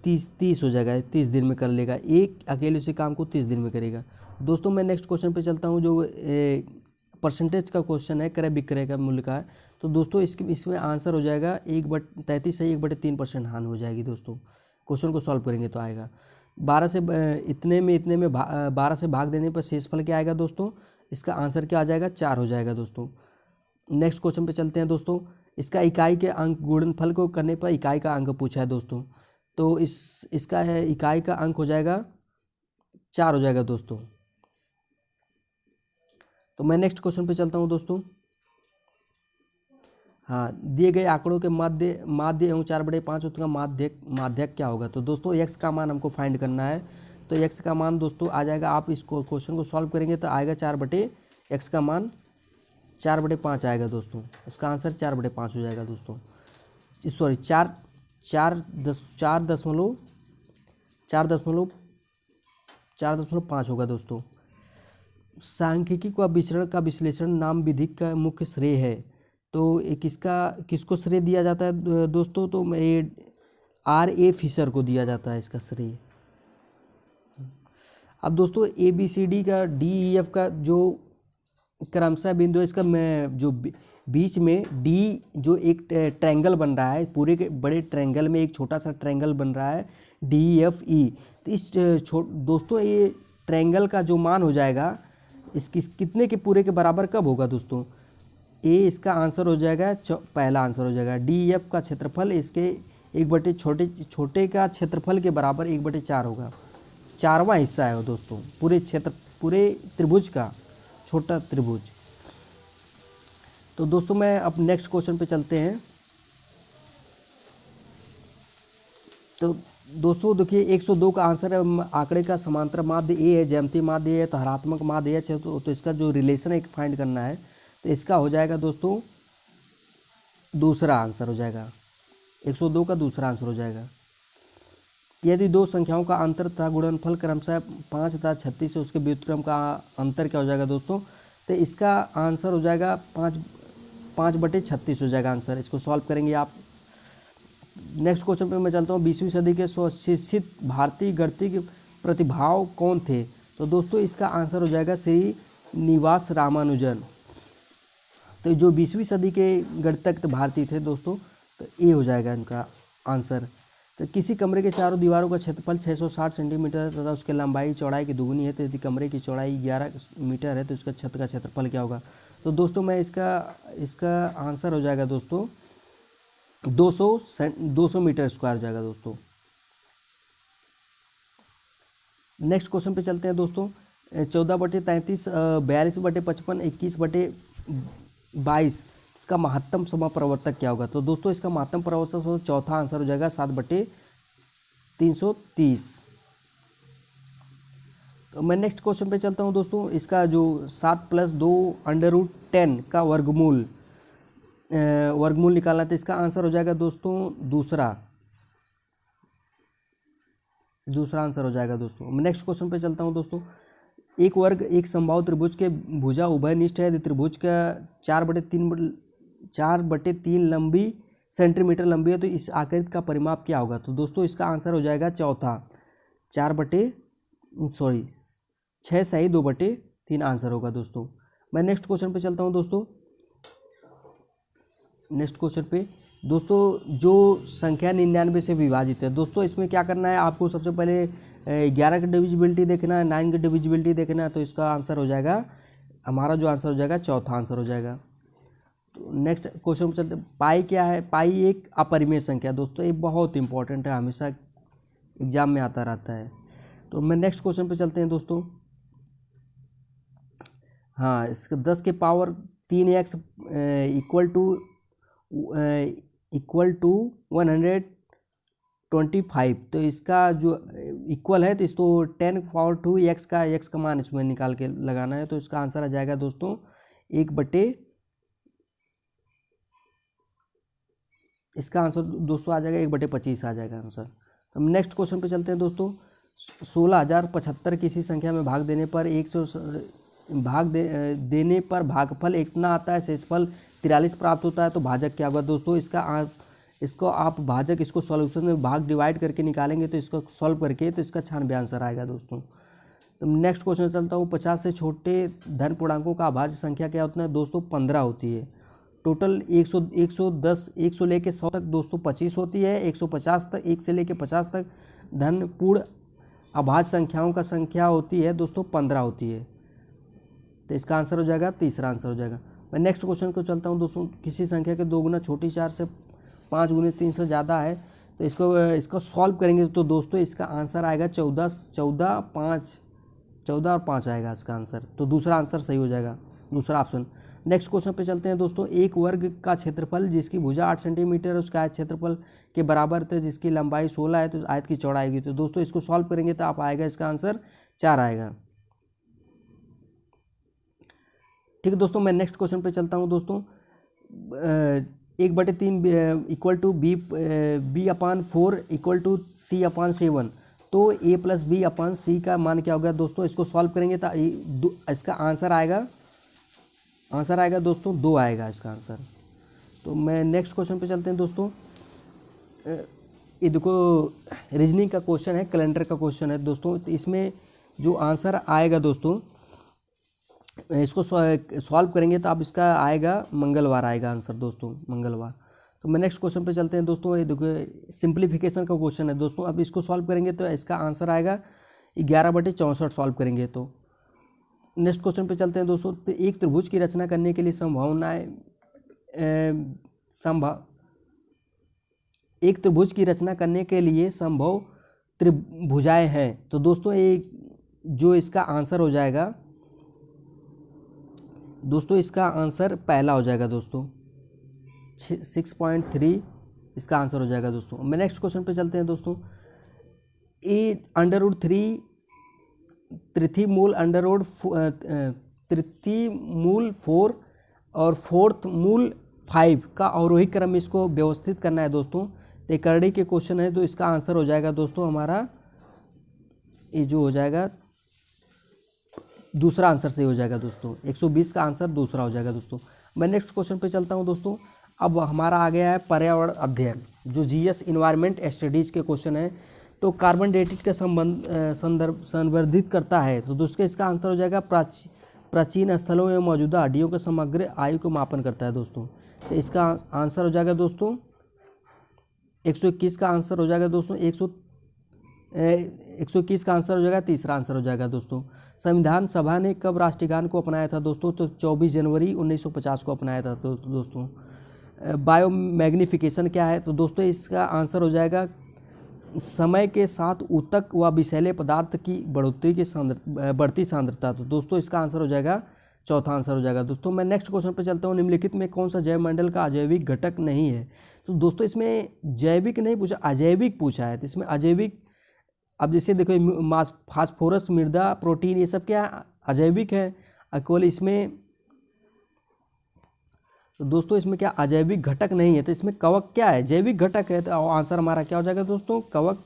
30 हो जाएगा, 30 दिन में कर लेगा, एक अकेले उसी काम को 30 दिन में करेगा दोस्तों। मैं नेक्स्ट क्वेश्चन पे चलता हूँ, जो परसेंटेज का क्वेश्चन है, क्रय विक्रय का मूल्य का है। तो दोस्तों इसमें आंसर हो जाएगा 1/33 से 1/3% हानि हो जाएगी दोस्तों। क्वेश्चन को सॉल्व करेंगे तो आएगा 12 से इतने में 12 से भाग देने पर शेषफल क्या आएगा दोस्तों, इसका आंसर क्या आ जाएगा 4 हो जाएगा दोस्तों। नेक्स्ट क्वेश्चन पे चलते हैं दोस्तों। इसका इकाई के अंक गुणनफल को करने पर इकाई का अंक पूछा है दोस्तों, तो इसका है इकाई का अंक हो जाएगा 4 हो जाएगा दोस्तों। तो मैं नेक्स्ट क्वेश्चन पे चलता हूँ दोस्तों। हाँ, दिए गए आंकड़ों के माध्य एवं 4/5 का माध्यक क्या होगा। तो दोस्तों x का मान हमको फाइंड करना है। तो x का मान दोस्तों आ जाएगा, आप इस क्वेश्चन को सॉल्व करेंगे तो आएगा 4/x का मान 4/5 आएगा दोस्तों। इसका आंसर 4/5 हो जाएगा दोस्तों। सॉरी 4.5 होगा दोस्तों। सांख्यिकी का विचरण का विश्लेषण नाम विधि का मुख्य श्रेय है, तो किसको श्रेय दिया जाता है दोस्तों, तो R.A. फिशर को दिया जाता है इसका श्रेय। अब दोस्तों ABCD का DEF का जो क्रमशः बिंदु है, इसका मैं जो बीच में D जो एक ट्रायंगल बन रहा है, पूरे के बड़े ट्रायंगल में एक छोटा सा ट्रायंगल बन रहा है DFE। तो इस दोस्तों ये ट्रायंगल का जो मान हो जाएगा इसकी कितने के पूरे के बराबर कब होगा दोस्तों? ए इसका आंसर हो जाएगा, पहला आंसर हो जाएगा DEF का क्षेत्रफल इसके 1/, छोटे का क्षेत्रफल के बराबर 1/4 होगा। 4वां हिस्सा है वो दोस्तों पूरे त्रिभुज का, छोटा त्रिभुज। तो दोस्तों मैं अब नेक्स्ट क्वेश्चन पे चलते हैं। तो दोस्तों देखिए 102 का आंसर है, आंकड़े का समांतर माध्य ए है, ज्यामितीय माध्य ए है, तो हरात्मक माध्य एच है, तो इसका जो रिलेशन है फाइंड करना है। तो इसका हो जाएगा दोस्तों दूसरा आंसर हो जाएगा, 102 का दूसरा आंसर हो जाएगा। यदि दो संख्याओं का अंतर तथा गुणनफल क्रमशः 5 तथा 36 है, उसके व्युत्क्रम का अंतर क्या हो जाएगा दोस्तों? तो इसका आंसर हो जाएगा 5/36 हो जाएगा आंसर। इसको सॉल्व करेंगे आप। नेक्स्ट क्वेश्चन पे मैं चलता हूँ। 20वीं सदी के सुशिक्षित भारतीय गणितीय प्रतिभाव कौन थे? तो दोस्तों इसका आंसर हो जाएगा श्रीनिवास रामानुजन। तो जो 20वीं सदी के गणितज्ञ भारतीय थे दोस्तों, तो ये हो जाएगा इनका आंसर। तो किसी कमरे के चारों दीवारों का क्षेत्रफल 660 सेंटीमीटर तथा उसके लंबाई चौड़ाई की दुगुनी है, तो यदि कमरे की चौड़ाई 11 मीटर है तो इसका छत का क्षेत्रफल क्या होगा? तो दोस्तों मैं इसका आंसर हो जाएगा दोस्तों 200 मीटर स्क्वायर हो जाएगा दोस्तों। नेक्स्ट क्वेश्चन पे चलते हैं दोस्तों। 14/33, 42/55, 21/22 इसका महत्तम समापरिवर्तक क्या होगा? तो दोस्तों इसका महत्तम परिवर्तक चौथा आंसर हो जाएगा 7/330। तो मैं नेक्स्ट क्वेश्चन पे चलता हूं दोस्तों। इसका जो 7 + 2 √10 का वर्गमूल निकालना, तो इसका आंसर हो जाएगा दोस्तों दूसरा आंसर हो जाएगा दोस्तों। मैं नेक्स्ट क्वेश्चन पे चलता हूं दोस्तों। एक वर्ग एक समबाहु त्रिभुज के भुजा उभयनिष्ठ है, यदि त्रिभुज का 4/3 लंबी सेंटीमीटर लंबी है, तो इस आकृति का परिमाप क्या होगा? तो दोस्तों इसका आंसर हो जाएगा चौथा 6 सही 2/3 आंसर होगा दोस्तों। मैं नेक्स्ट क्वेश्चन पे चलता हूं दोस्तों। नेक्स्ट क्वेश्चन पे दोस्तों जो संख्या 99 से विभाजित है, दोस्तों इसमें क्या करना है आपको? सबसे पहले 11 की डिविजिबिलिटी देखना है, 9 की डिविजिबिलिटी देखना है, तो इसका आंसर हो जाएगा, हमारा जो आंसर हो जाएगा चौथा आंसर हो जाएगा। तो नेक्स्ट क्वेश्चन पे चलते हैं। पाई क्या है? पाई एक अपरिमेय संख्या दोस्तों, ये बहुत इंपॉर्टेंट है, हमेशा एग्जाम में आता रहता है। तो मैं नेक्स्ट क्वेश्चन पे चलते हैं दोस्तों। हाँ, इसका 10 के पावर 3x इक्वल टू 125, तो इसका जो इक्वल है, तो इसको 10⁴x का x का मान इसमें निकाल के लगाना है। तो इसका आंसर आ जाएगा दोस्तों 1/, इसका आंसर दोस्तों आ जाएगा 1/25 आ जाएगा आंसर। तो हम नेक्स्ट क्वेश्चन पे चलते हैं दोस्तों। 16,075 किसी संख्या में भाग देने पर देने पर भागफल इतना आता है, शेषफल 43 प्राप्त होता है, तो भाजक क्या होगा दोस्तों? इसको आप भाजक इसको सॉल्यूशन में भाग डिवाइड करके निकालेंगे, तो इसको सॉल्व करके तो इसका 96 आंसर आएगा दोस्तों। तो नेक्स्ट क्वेश्चन चलता हूँ। 50 से छोटे धन पूर्णांकों का अभाज्य संख्या क्या होता है दोस्तों? 15 होती है। टोटल 100 लेके 100 तक दोस्तों 25 होती है। 150 तक, 1 से लेके 50 तक धन पूर्ण अभाज्य संख्याओं का संख्या होती है दोस्तों 15 होती है। तो इसका आंसर हो जाएगा तीसरा आंसर हो जाएगा। मैं नेक्स्ट क्वेश्चन को चलता हूं दोस्तों। किसी संख्या के 2 गुना छोटी 4 से 5 गुने 3 से ज़्यादा है, तो इसको सॉल्व करेंगे तो दोस्तों इसका आंसर आएगा 14 और 5 आएगा इसका आंसर। तो दूसरा आंसर सही हो जाएगा, दूसरा ऑप्शन। नेक्स्ट क्वेश्चन पे चलते हैं दोस्तों। एक वर्ग का क्षेत्रफल जिसकी भुजा 8 सेंटीमीटर है, उसका आयत क्षेत्रफल के बराबर है, जिसकी लंबाई 16 है, तो आयत की चौड़ाई आएगी। तो दोस्तों इसको सॉल्व करेंगे तो आप आएगा इसका आंसर 4 आएगा। ठीक है दोस्तों, मैं नेक्स्ट क्वेश्चन पे चलता हूँ दोस्तों। 1/3 equal to b/4 equal to c/7, तो a + b/c का मान क्या होगा दोस्तों? इसको सॉल्व करेंगे तो इसका आंसर आएगा दोस्तों 2 आएगा इसका आंसर। तो मैं नेक्स्ट क्वेश्चन पे चलते हैं दोस्तों। ये देखो रीजनिंग का क्वेश्चन है, कैलेंडर का क्वेश्चन है दोस्तों। तो इसमें जो आंसर आएगा दोस्तों, इसको सॉल्व करेंगे तो आप इसका आएगा मंगलवार आएगा आंसर दोस्तों, मंगलवार। तो मैं नेक्स्ट क्वेश्चन पे चलते हैं दोस्तों। ये देखो सिंप्लीफिकेशन का क्वेश्चन है दोस्तों। अब इसको सॉल्व करेंगे तो इसका आंसर आएगा 11/64 सॉल्व करेंगे तो। नेक्स्ट क्वेश्चन पे चलते हैं दोस्तों। तो एक त्रिभुज की रचना करने के लिए एक त्रिभुज की रचना करने के लिए संभव त्रिभुजाएं हैं। तो दोस्तों एक जो इसका आंसर हो जाएगा दोस्तों, इसका आंसर पहला हो जाएगा दोस्तों, 6.3 इसका आंसर हो जाएगा दोस्तों। मैं नेक्स्ट क्वेश्चन पे चलते हैं दोस्तों। √3 तृतीय मूल 4 और 4th मूल 5 का अवरोही क्रम इसको व्यवस्थित करना है दोस्तों। तो ये करड़ी के क्वेश्चन है, तो इसका आंसर हो जाएगा दोस्तों हमारा, ये जो हो जाएगा दूसरा आंसर सही हो जाएगा दोस्तों। 120 का आंसर दूसरा हो जाएगा दोस्तों। मैं नेक्स्ट क्वेश्चन पे चलता हूँ दोस्तों। अब हमारा आ गया है पर्यावरण अध्ययन, जो GS इन्वायरमेंट स्टडीज़ के क्वेश्चन है। तो कार्बन डेटिंग का संवर्धित करता है। तो दोस्तों इसका आंसर हो जाएगा प्राचीन स्थलों में मौजूदा हड्डियों के समग्र आयु को मापन करता है दोस्तों। तो इसका आंसर हो जाएगा दोस्तों 121 का आंसर हो जाएगा दोस्तों। 121 का आंसर हो जाएगा, तीसरा आंसर हो जाएगा दोस्तों। संविधान सभा ने कब राष्ट्रगान को अपनाया था दोस्तों? तो 24 जनवरी 1950 को अपनाया था दोस्तों। बायो मैग्नीफिकेशन क्या है? तो दोस्तों इसका आंसर हो जाएगा समय के साथ ऊतक व विषैले पदार्थ की बढ़ोतरी की बढ़ती सांद्रता। तो दोस्तों इसका आंसर हो जाएगा, चौथा आंसर हो जाएगा दोस्तों। मैं नेक्स्ट क्वेश्चन पे चलता हूँ। निम्नलिखित में कौन सा जैव मंडल का अजैविक घटक नहीं है? तो दोस्तों इसमें जैविक नहीं पूछा, अजैविक पूछा है। तो इसमें अजैविक, अब जैसे देखो फास्फोरस, मृदा, प्रोटीन, ये सब क्या अजैविक है। केवल इसमें तो दोस्तों इसमें क्या अजैविक घटक नहीं है। तो इसमें कवक क्या है? जैविक घटक है। तो आंसर हमारा क्या हो जाएगा दोस्तों? कवक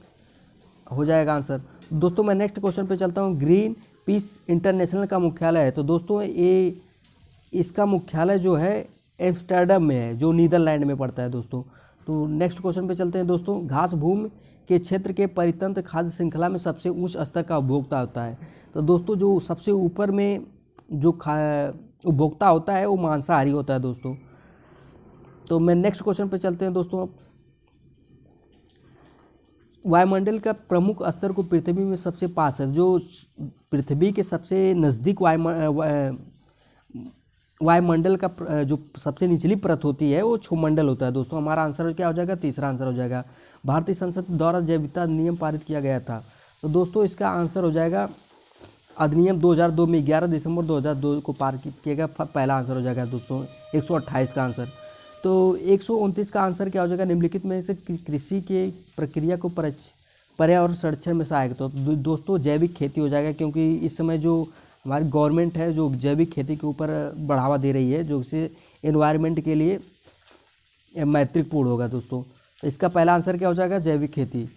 हो जाएगा आंसर। दोस्तों मैं नेक्स्ट क्वेश्चन पे चलता हूँ। ग्रीन पीस इंटरनेशनल का मुख्यालय है। तो दोस्तों ये इसका मुख्यालय जो है एम्स्टर्डम में है, जो नीदरलैंड में पड़ता है दोस्तों। तो नेक्स्ट क्वेश्चन पे चलते हैं दोस्तों। घास भूमि के क्षेत्र के परितंत्र खाद्य श्रृंखला में सबसे उच्च स्तर का उपभोक्ता होता है। तो दोस्तों जो सबसे ऊपर में जो उपभोक्ता होता है वो मांसाहारी होता है दोस्तों। तो मैं नेक्स्ट क्वेश्चन पे चलते हैं दोस्तों। वायुमंडल का प्रमुख स्तर को पृथ्वी में सबसे पास है, जो पृथ्वी के सबसे नज़दीक वायुमंडल का जो सबसे निचली परत होती है वो क्षुमंडल होता है दोस्तों। हमारा आंसर क्या हो जाएगा? तीसरा आंसर हो जाएगा। भारतीय संसद द्वारा जैव विविधता अधिनियम पारित किया गया था। तो दोस्तों इसका आंसर हो जाएगा अधिनियम 2002 में 11 दिसंबर 2002 को पारित किया गया। पहला आंसर हो जाएगा दोस्तों 128 का आंसर। तो 129 का आंसर क्या हो जाएगा? निम्नलिखित में से कृषि के प्रक्रिया को पर्यावरण संरक्षण में सहायक। तो दोस्तों जैविक खेती हो जाएगा, क्योंकि इस समय जो हमारी गवर्नमेंट है जो जैविक खेती के ऊपर बढ़ावा दे रही है, जो इसे एनवायरनमेंट के लिए मैत्रिकपूर्ण होगा दोस्तों। तो इसका पहला आंसर क्या हो जाएगा? जैविक खेती।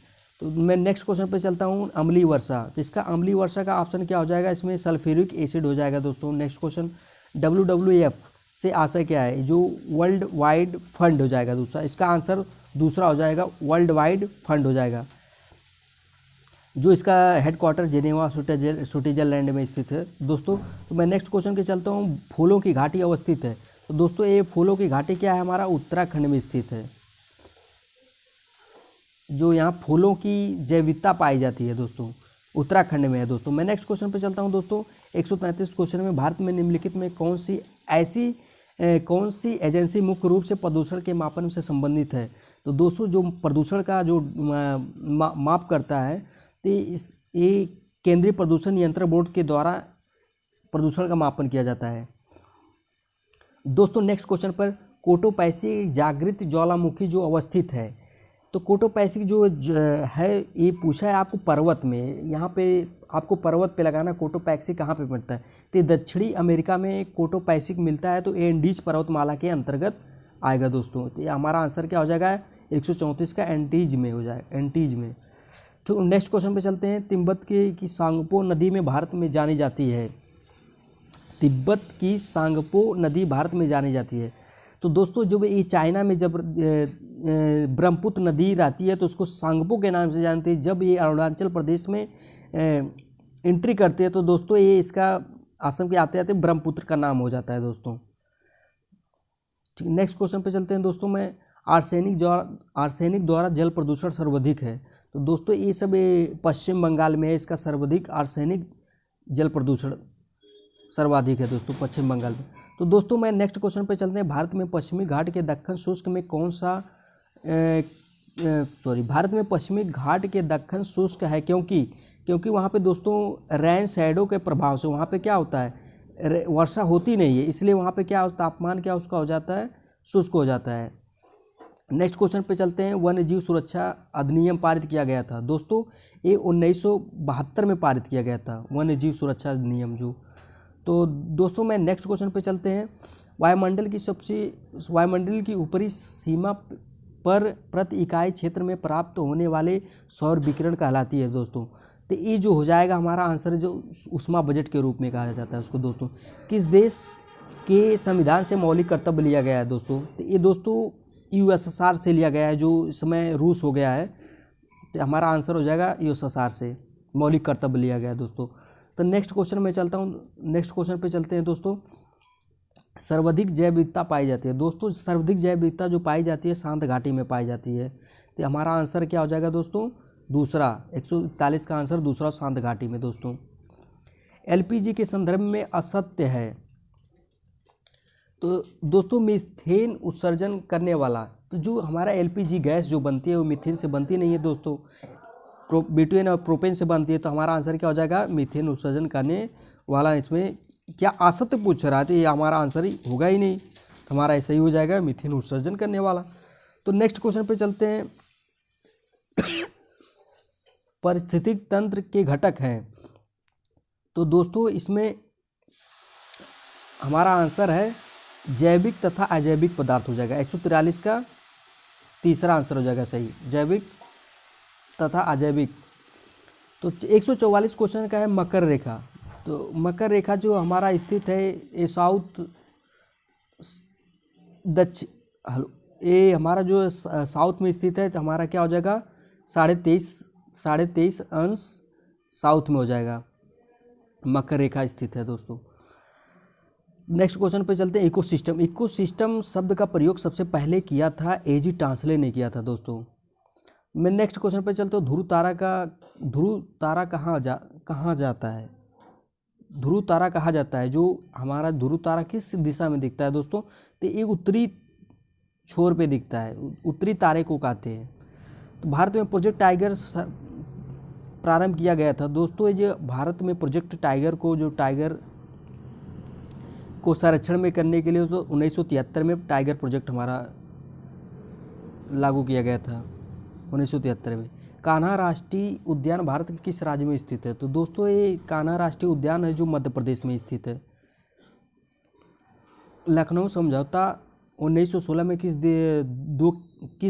तो मैं नेक्स्ट क्वेश्चन पे चलता हूँ। अम्लीय वर्षा। तो इसका अम्लीय वर्षा का ऑप्शन क्या हो जाएगा? इसमें सल्फ्यूरिक एसिड हो जाएगा दोस्तों। नेक्स्ट क्वेश्चन, WWF से आशय क्या है? जो वर्ल्ड वाइड फंड हो जाएगा दूसरा। इसका आंसर दूसरा हो जाएगा, वर्ल्ड वाइड फंड हो जाएगा, जो इसका हेडक्वार्टर जेनेवा स्विट्जरलैंड में स्थित है दोस्तों। तो मैं नेक्स्ट क्वेश्चन के चलता हूँ। फूलों की घाटी अवस्थित है। तो दोस्तों ये फूलों की घाटी क्या है? हमारा उत्तराखंड में स्थित है, जो यहाँ फूलों की जैविकता पाई जाती है दोस्तों, उत्तराखंड में है दोस्तों। मैं नेक्स्ट क्वेश्चन पे चलता हूँ दोस्तों। 133 क्वेश्चन में भारत में निम्नलिखित में कौन सी एजेंसी मुख्य रूप से प्रदूषण के मापन से संबंधित है? तो दोस्तों जो प्रदूषण का जो माप करता है, तो ये केंद्रीय प्रदूषण नियंत्रण बोर्ड के द्वारा प्रदूषण का मापन किया जाता है दोस्तों। नेक्स्ट क्वेश्चन पर, कोटोपैसी जागृत ज्वालामुखी जो अवस्थित है। तो कोटोपैसी जो है ये पूछा है आपको पर्वत में, यहाँ पे आपको पर्वत पे लगाना। कोटोपैसी कहाँ पे मिलता है? तो दक्षिणी अमेरिका में कोटोपैसी मिलता है, तो एंडीज पर्वतमाला के अंतर्गत आएगा दोस्तों। तो हमारा आंसर क्या हो जाएगा? 134 का एंटीज में हो जाएगा, एंटीज में। तो नेक्स्ट क्वेश्चन पे चलते हैं। तिब्बत की सांगपो नदी में भारत में जानी जाती है। तिब्बत की सांगपो नदी भारत में जानी जाती है। तो दोस्तों जब ये चाइना में जब ब्रह्मपुत्र नदी रहती है तो उसको सांगपो के नाम से जानते हैं। जब ये अरुणाचल प्रदेश में एंट्री करते हैं तो दोस्तों ये इसका असम के आते आते ब्रह्मपुत्र का नाम हो जाता है दोस्तों। ठीक, नेक्स्ट क्वेश्चन पे चलते हैं दोस्तों। में आर्सेनिक द्वारा जल प्रदूषण सर्वाधिक है, तो दोस्तों ये सब पश्चिम बंगाल में है, इसका सर्वाधिक आर्सेनिक जल प्रदूषण सर्वाधिक है दोस्तों पश्चिम बंगाल में। तो दोस्तों मैं नेक्स्ट क्वेश्चन पे चलते हैं। भारत में पश्चिमी घाट के दक्कन शुष्क में कौन सा भारत में पश्चिमी घाट के दक्कन शुष्क है, क्योंकि वहाँ पे दोस्तों रेन शैडो के प्रभाव से वहाँ पे क्या होता है, वर्षा होती नहीं है, इसलिए वहाँ पे क्या तापमान क्या उसका हो जाता है, शुष्क हो जाता है। नेक्स्ट क्वेश्चन पे चलते हैं। वन्य जीव सुरक्षा अधिनियम पारित किया गया था दोस्तों, ये 1972 में पारित किया गया था वन्य जीव सुरक्षा अधिनियम जो। तो दोस्तों मैं नेक्स्ट क्वेश्चन पे चलते हैं। वायुमंडल की ऊपरी सीमा पर प्रति इकाई क्षेत्र में प्राप्त होने वाले सौर विकिरण कहलाती है दोस्तों। तो ये जो हो जाएगा हमारा आंसर, जो ऊष्मा बजट के रूप में कहा जाता है उसको दोस्तों। किस देश के संविधान से मौलिक कर्तव्य लिया गया है दोस्तों, तो ये दोस्तों यूएसएसआर से लिया गया है, जो इस समय रूस हो गया है, तो हमारा आंसर हो जाएगा यूएसएसआर से मौलिक कर्तव्य लिया गया है दोस्तों। तो नेक्स्ट क्वेश्चन में चलता हूँ। नेक्स्ट क्वेश्चन पे चलते हैं दोस्तों। सर्वाधिक जैव विविधता पाई जाती है दोस्तों, सर्वाधिक जैव विविधता जो पाई जाती है शांत घाटी में पाई जाती है, तो हमारा आंसर क्या हो जाएगा दोस्तों, दूसरा 141 का आंसर दूसरा शांत घाटी में दोस्तों। एलपीजी के संदर्भ में असत्य है, तो दोस्तों मीथेन उत्सर्जन करने वाला, तो जो हमारा एलपीजी गैस जो बनती है वो मीथेन से बनती नहीं है दोस्तों, ब्यूटेन और प्रोपेन से बनती है, तो हमारा आंसर क्या हो जाएगा, मीथेन उत्सर्जन करने वाला। इसमें क्या असत्य पूछ रहा है, तो ये हमारा आंसर ही होगा ही नहीं, तो हमारा ऐसा ही हो जाएगा मीथेन उत्सर्जन करने वाला। तो नेक्स्ट क्वेश्चन पे चलते हैं। पारिस्थितिक तंत्र के घटक हैं, तो दोस्तों इसमें हमारा आंसर है जैविक तथा अजैविक पदार्थ हो जाएगा। 143 का तीसरा आंसर हो जाएगा सही, जैविक तथा अजैविक। तो 144 क्वेश्चन का है मकर रेखा, तो मकर रेखा जो हमारा स्थित है ये ये हमारा जो साउथ में स्थित है, तो हमारा क्या हो जाएगा 23.5 अंश साउथ में हो जाएगा, मकर रेखा स्थित है दोस्तों। नेक्स्ट क्वेश्चन पे चलते हैं। इकोसिस्टम शब्द का प्रयोग सबसे पहले किया था एजी टांसले ने किया था दोस्तों। मैं नेक्स्ट क्वेश्चन पे चलते हूँ। ध्रुव तारा कहाँ जाता है, ध्रुव तारा कहा जाता है, जो हमारा ध्रुव तारा किस दिशा में दिखता है दोस्तों, तो ये उत्तरी छोर पे दिखता है, उत्तरी तारे को कहते हैं। तो भारत में प्रोजेक्ट टाइगर प्रारंभ किया गया था दोस्तों। ये जो भारत में प्रोजेक्ट टाइगर को, जो टाइगर को संरक्षण में करने के लिए, तो 1973 में टाइगर प्रोजेक्ट हमारा लागू किया गया था 1973 में। कान्हा राष्ट्रीय उद्यान भारत के किस राज्य में स्थित है, तो दोस्तों ये कान्हा राष्ट्रीय उद्यान है जो मध्य प्रदेश में स्थित है। लखनऊ समझौता 1916 में किस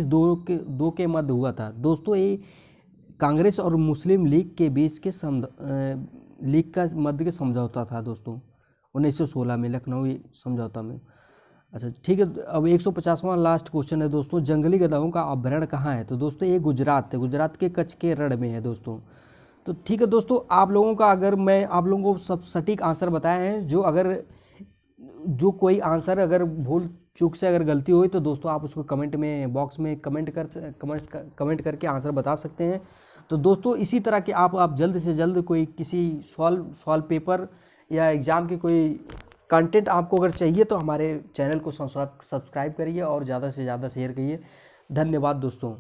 दो के मध्य हुआ था दोस्तों, ये कांग्रेस और मुस्लिम लीग के बीच के लीग का मध्य के समझौता था दोस्तों 1916 में, लखनऊ समझौता में। अच्छा ठीक है, अब 150वां लास्ट क्वेश्चन है दोस्तों। जंगली गधाओं का अभ्यारण्य कहाँ है, तो दोस्तों ये गुजरात है, गुजरात के कच्छ के रण में है दोस्तों। तो ठीक है दोस्तों, आप लोगों का अगर मैं आप लोगों को सब सटीक आंसर बताए हैं, जो कोई आंसर अगर भूल चूक से अगर गलती हुई तो दोस्तों आप उसको कमेंट में बॉक्स में कमेंट करके आंसर बता सकते हैं। तो दोस्तों इसी तरह के आप जल्द से जल्द कोई किसी सॉल्व पेपर या एग्ज़ाम के कोई कंटेंट आपको अगर चाहिए तो हमारे चैनल को सब्सक्राइब करिए और ज़्यादा से ज़्यादा शेयर करिए। धन्यवाद दोस्तों।